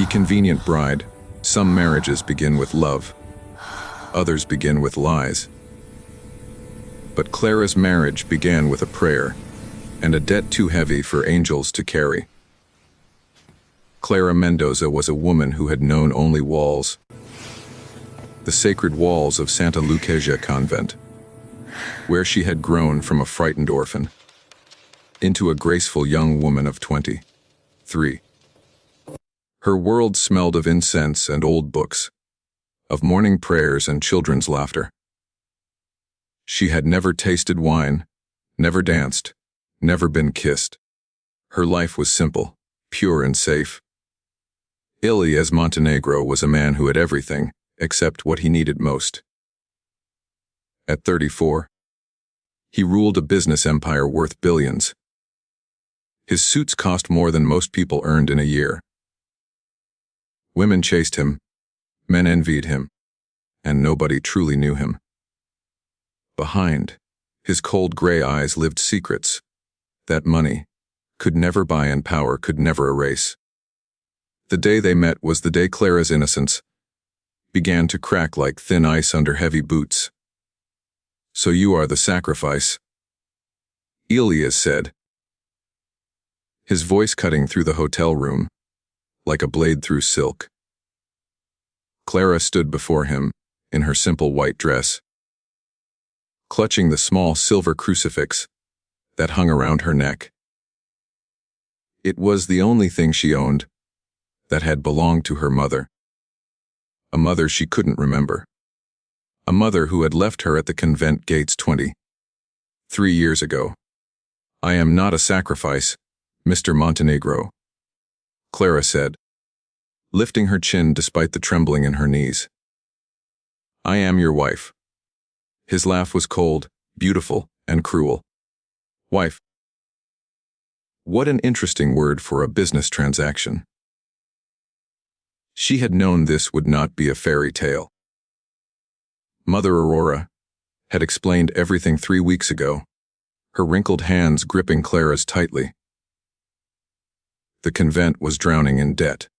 Ye convenient bride, some marriages begin with love, others begin with lies. But Clara's marriage began with a prayer, and a debt too heavy for angels to carry. Clara Mendoza was a woman who had known only walls, the sacred walls of Santa Lucrezia convent, where she had grown from a frightened orphan into a graceful young woman of 23. Her world smelled of incense and old books, of morning prayers and children's laughter. She had never tasted wine, never danced, never been kissed. Her life was simple, pure and safe. Ilyes Montenegro was a man who had everything except what he needed most. At 34, he ruled a business empire worth billions. His suits cost more than most people earned in a year. Women chased him, men envied him, and nobody truly knew him. Behind his cold gray eyes lived secrets that money could never buy and power could never erase. The day they met was the day Clara's innocence began to crack like thin ice under heavy boots. "So you are the sacrifice," Ilyes said, his voice cutting through the hotel room like a blade through silk. Clara stood before him in her simple white dress, clutching the small silver crucifix that hung around her neck. It was the only thing she owned that had belonged to her mother, a mother she couldn't remember, a mother who had left her at the convent gates 23 years ago. "I am not a sacrifice, Mr. Montenegro," Clara said, lifting her chin despite the trembling in her knees. "I am your wife." His laugh was cold, beautiful, and cruel. Wife. What an interesting word for a business transaction. She had known this would not be a fairy tale. Mother Aurora had explained everything 3 weeks ago, her wrinkled hands gripping Clara's tightly. The convent was drowning in debt.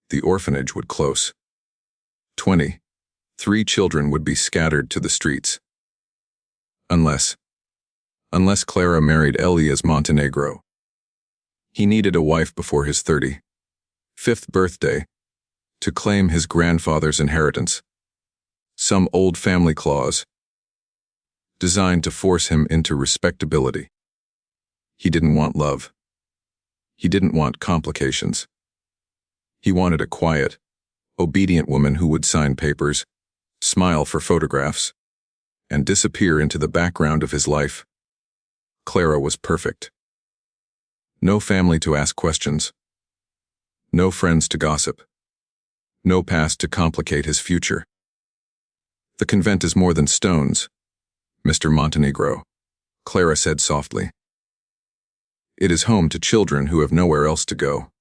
The orphanage would close. 23 children would be scattered to the streets. Unless Clara married Ilyes Montenegro. He needed a wife before his 35th birthday to claim his grandfather's inheritance. Some old family clause designed to force him into respectability. He didn't want love. He didn't want complications. He wanted a quiet, obedient woman who would sign papers, smile for photographs, and disappear into the background of his life. Clara was perfect. No family to ask questions. No friends to gossip. No past to complicate his future. "The convent is more than stones, Mr. Montenegro," Clara said softly. "It is home to children who have nowhere else to go.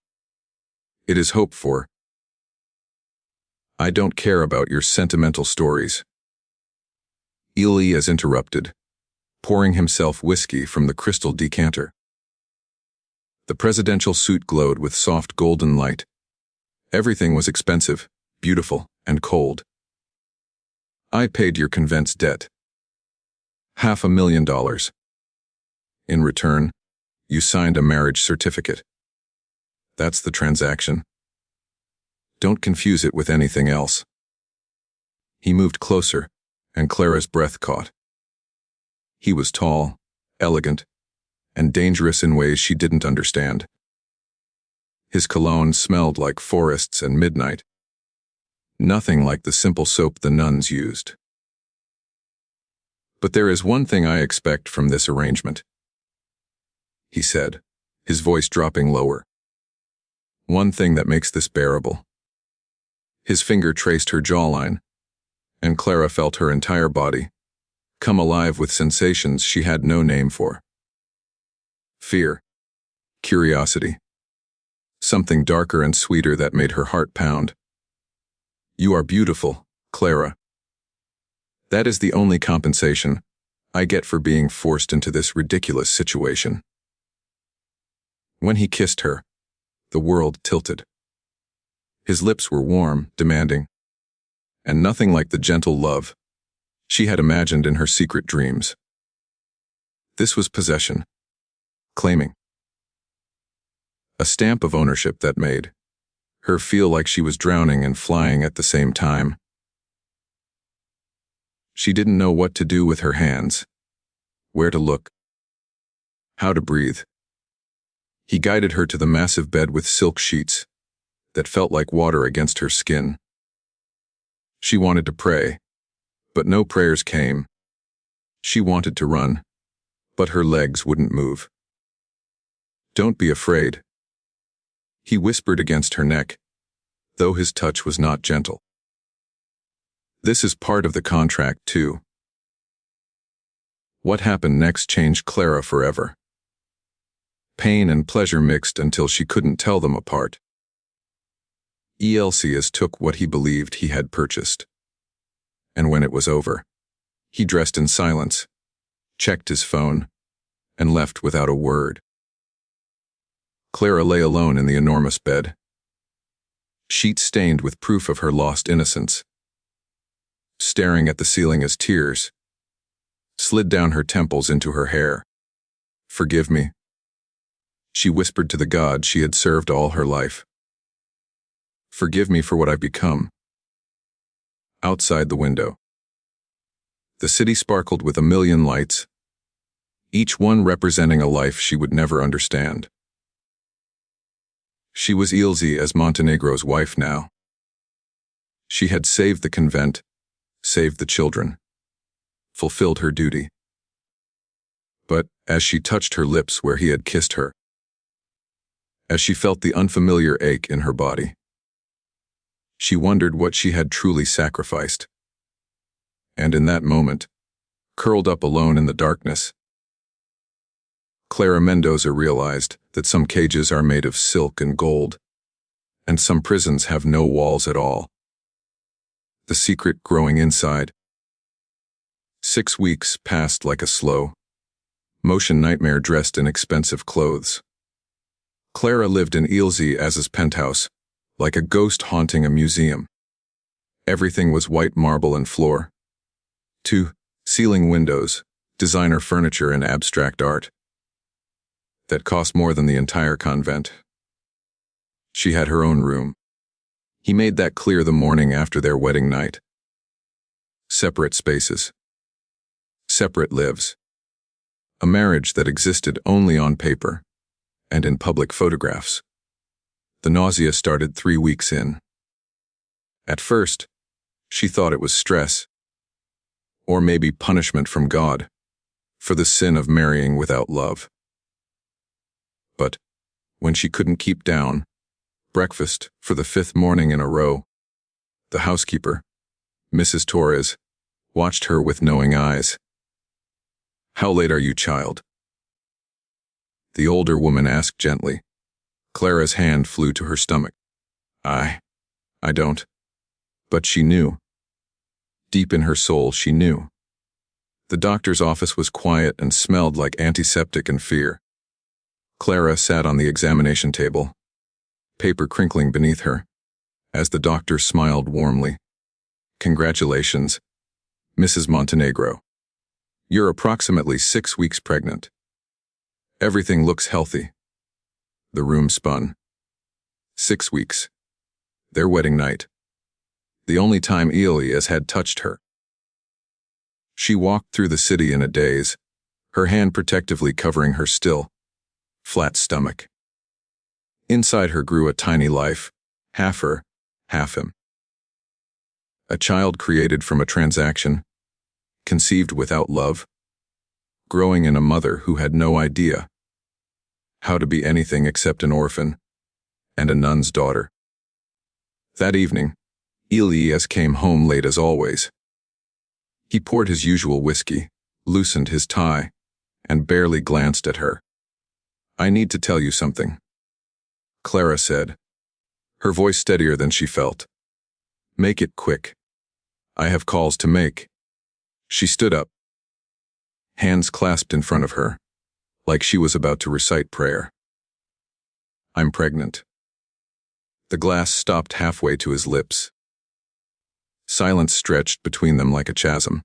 It is hope for—" "I don't care about your sentimental stories," Ilyes interrupted, pouring himself whiskey from the crystal decanter. The presidential suit glowed with soft golden light. Everything was expensive, beautiful, and cold. "I paid your convent's debt. $500,000. In return, you signed a marriage certificate. That's the transaction. Don't confuse it with anything else." He moved closer, and Clara's breath caught. He was tall, elegant, and dangerous in ways she didn't understand. His cologne smelled like forests and midnight. Nothing like the simple soap the nuns used. "But there is one thing I expect from this arrangement," he said, his voice dropping lower. "One thing that makes this bearable." His finger traced her jawline, and Clara felt her entire body come alive with sensations she had no name for. Fear, curiosity, something darker and sweeter that made her heart pound. "You are beautiful, Clara. That is the only compensation I get for being forced into this ridiculous situation." When he kissed her, the world tilted. His lips were warm, demanding, and nothing like the gentle love she had imagined in her secret dreams. This was possession, claiming, a stamp of ownership that made her feel like she was drowning and flying at the same time. She didn't know what to do with her hands, where to look, how to breathe. He guided her to the massive bed with silk sheets that felt like water against her skin. She wanted to pray, but no prayers came. She wanted to run, but her legs wouldn't move. "Don't be afraid," he whispered against her neck, though his touch was not gentle. "This is part of the contract, too." What happened next changed Clara forever. Pain and pleasure mixed until she couldn't tell them apart. Elias took what he believed he had purchased. And when it was over, he dressed in silence, checked his phone, and left without a word. Clara lay alone in the enormous bed, sheets stained with proof of her lost innocence, staring at the ceiling as tears slid down her temples into her hair. "Forgive me," she whispered to the God she had served all her life. "Forgive me for what I've become." Outside the window, the city sparkled with a million lights, each one representing a life she would never understand. She was Elias Montenegro's wife now. She had saved the convent, saved the children, fulfilled her duty. But as she touched her lips where he had kissed her, as she felt the unfamiliar ache in her body, she wondered what she had truly sacrificed. And in that moment, curled up alone in the darkness, Clara Mendoza realized that some cages are made of silk and gold, and some prisons have no walls at all. The secret growing inside. 6 weeks passed like a slow motion nightmare dressed in expensive clothes. Clara lived in Elias's penthouse, like a ghost haunting a museum. Everything was white marble and floor. 2 ceiling windows, designer furniture and abstract art that cost more than the entire convent. She had her own room. He made that clear the morning after their wedding night. Separate spaces. Separate lives. A marriage that existed only on paper and in public photographs. The nausea started 3 weeks in. At first, she thought it was stress, or maybe punishment from God, for the sin of marrying without love. But when she couldn't keep down breakfast for the 5th morning in a row, the housekeeper, Mrs. Torres, watched her with knowing eyes. "How late are you, child?" the older woman asked gently. Clara's hand flew to her stomach. I don't." But she knew. Deep in her soul, she knew. The doctor's office was quiet and smelled like antiseptic and fear. Clara sat on the examination table, paper crinkling beneath her, as the doctor smiled warmly. "Congratulations, Mrs. Montenegro. You're approximately 6 weeks pregnant. Everything looks healthy." The room spun. 6 weeks. Their wedding night. The only time Elias had touched her. She walked through the city in a daze, her hand protectively covering her still, flat stomach. Inside her grew a tiny life, half her, half him. A child created from a transaction, conceived without love, growing in a mother who had no idea how to be anything except an orphan and a nun's daughter. That evening, Elias came home late as always. He poured his usual whiskey, loosened his tie, and barely glanced at her. "I need to tell you something," Clara said, her voice steadier than she felt. "Make it quick. I have calls to make." She stood up, hands clasped in front of her, like she was about to recite prayer. "I'm pregnant." The glass stopped halfway to his lips. Silence stretched between them like a chasm.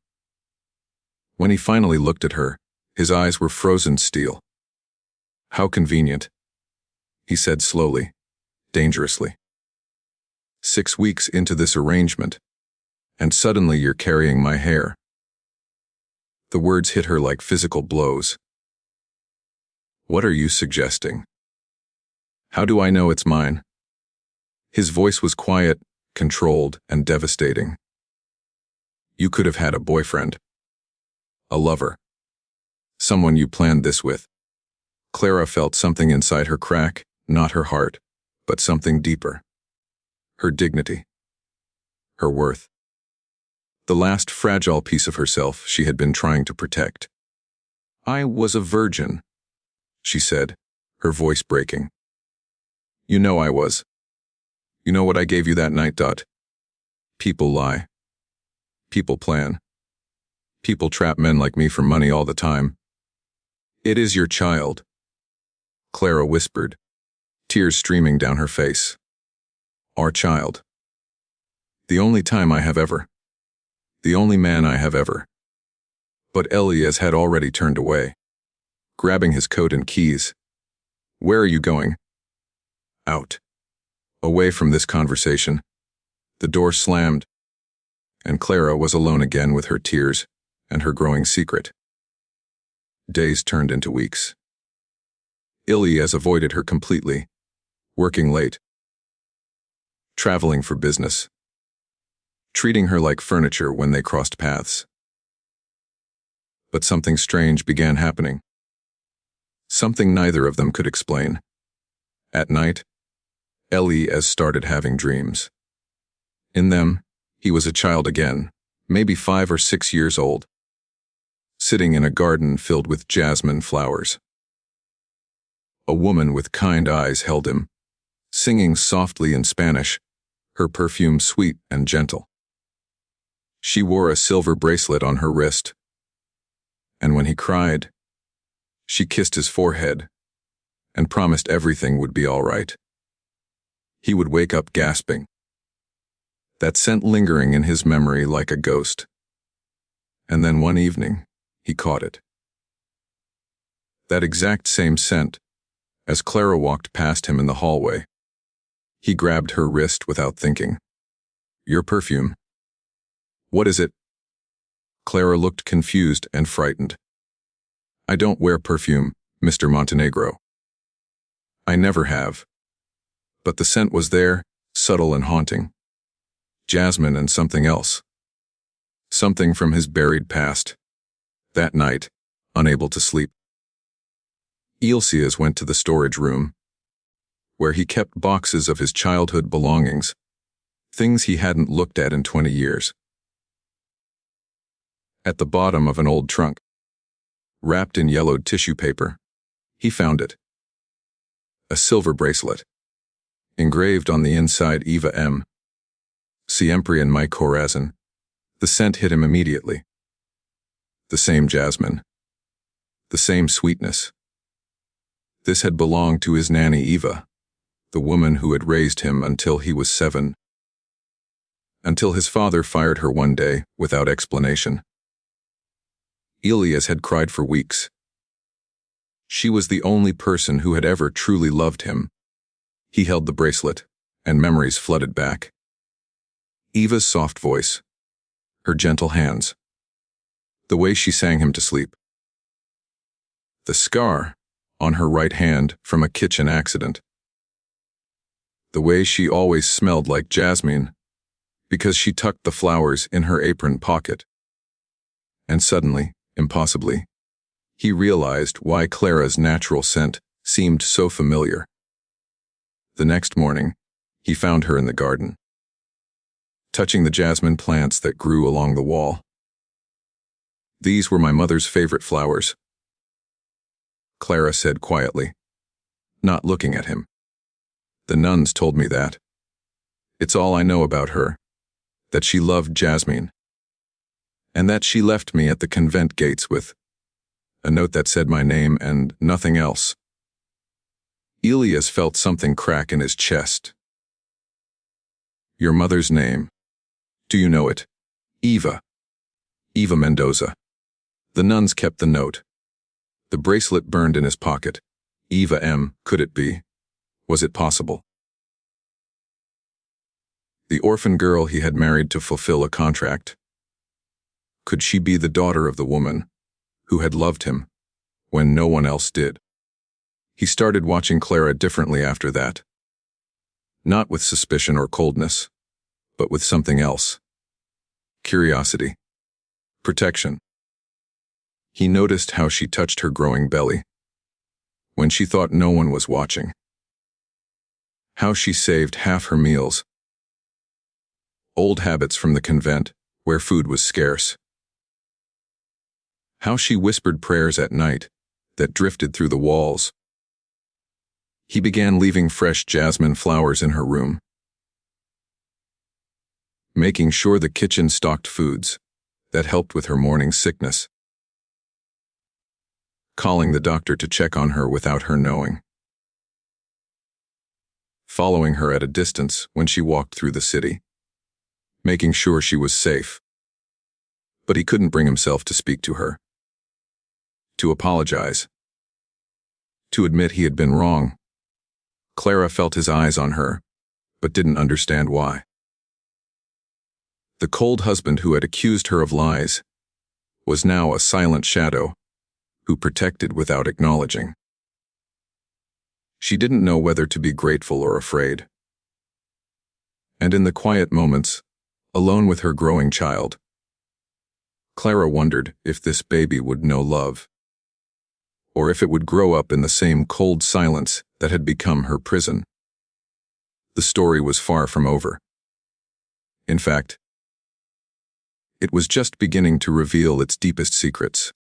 When he finally looked at her, his eyes were frozen steel. "How convenient," he said slowly, dangerously. 6 weeks into this arrangement, and suddenly you're carrying my hair. The words hit her like physical blows. "What are you suggesting? How do I know it's mine?" His voice was quiet, controlled, and devastating. "You could have had a boyfriend. A lover. Someone you planned this with." Clara felt something inside her crack, not her heart, but something deeper. Her dignity. Her worth. The last fragile piece of herself she had been trying to protect. "I was a virgin," she said, her voice breaking. "You know I was. You know what I gave you that night. People lie. People plan. People trap men like me for money all the time. It is your child," Clara whispered, tears streaming down her face. "Our child. The only time I have ever. The only man I have ever." But Elias had already turned away, grabbing his coat and keys. "Where are you going?" "Out. Away from this conversation." The door slammed, and Clara was alone again with her tears and her growing secret. Days turned into weeks. Elias avoided her completely, working late, traveling for business, treating her like furniture when they crossed paths. But something strange began happening. Something neither of them could explain. At night, Elias started having dreams. In them, he was a child again, maybe 5 or 6 years old, sitting in a garden filled with jasmine flowers. A woman with kind eyes held him, singing softly in Spanish, her perfume sweet and gentle. She wore a silver bracelet on her wrist, and when he cried, she kissed his forehead and promised everything would be all right. He would wake up gasping, that scent lingering in his memory like a ghost. And then one evening, he caught it. That exact same scent, as Clara walked past him in the hallway. He grabbed her wrist without thinking. "Your perfume." "What is it?" Clara looked confused and frightened. "I don't wear perfume, Mr. Montenegro. I never have." But the scent was there, subtle and haunting. Jasmine and something else. Something from his buried past. That night, unable to sleep, Elias went to the storage room, where he kept boxes of his childhood belongings, things he hadn't looked at in 20 years. At the bottom of an old trunk, wrapped in yellowed tissue paper, he found it. A silver bracelet, engraved on the inside Eva M. Siempre en mi corazón. The scent hit him immediately. The same jasmine. The same sweetness. This had belonged to his nanny Eva, the woman who had raised him until he was 7. Until his father fired her one day without explanation. Elias had cried for weeks. She was the only person who had ever truly loved him. He held the bracelet, and memories flooded back. Eva's soft voice, her gentle hands, the way she sang him to sleep. The scar on her right hand from a kitchen accident. The way she always smelled like jasmine because she tucked the flowers in her apron pocket. And suddenly, impossibly, he realized why Clara's natural scent seemed so familiar. The next morning, he found her in the garden, touching the jasmine plants that grew along the wall. "These were my mother's favorite flowers," Clara said quietly, not looking at him. "The nuns told me that. It's all I know about her, that she loved jasmine, and that she left me at the convent gates with a note that said my name and nothing else." Elias felt something crack in his chest. Your mother's name. Do you know it? Eva. Eva Mendoza. The nuns kept the note. The bracelet burned in his pocket. Eva M. Could it be? Was it possible? The orphan girl he had married to fulfill a contract. Could she be the daughter of the woman who had loved him when no one else did? He started watching Clara differently after that. Not with suspicion or coldness, but with something else. Curiosity. Protection. He noticed how she touched her growing belly when she thought no one was watching. How she saved half her meals. Old habits from the convent, where food was scarce. How she whispered prayers at night that drifted through the walls. He began leaving fresh jasmine flowers in her room, making sure the kitchen stocked foods that helped with her morning sickness, calling the doctor to check on her without her knowing, following her at a distance when she walked through the city, making sure she was safe. But he couldn't bring himself to speak to her, to apologize, to admit he had been wrong. Clara felt his eyes on her, but didn't understand why. The cold husband who had accused her of lies was now a silent shadow who protected without acknowledging. She didn't know whether to be grateful or afraid. And in the quiet moments, alone with her growing child, Clara wondered if this baby would know love, or if it would grow up in the same cold silence that had become her prison. The story was far from over. In fact, it was just beginning to reveal its deepest secrets.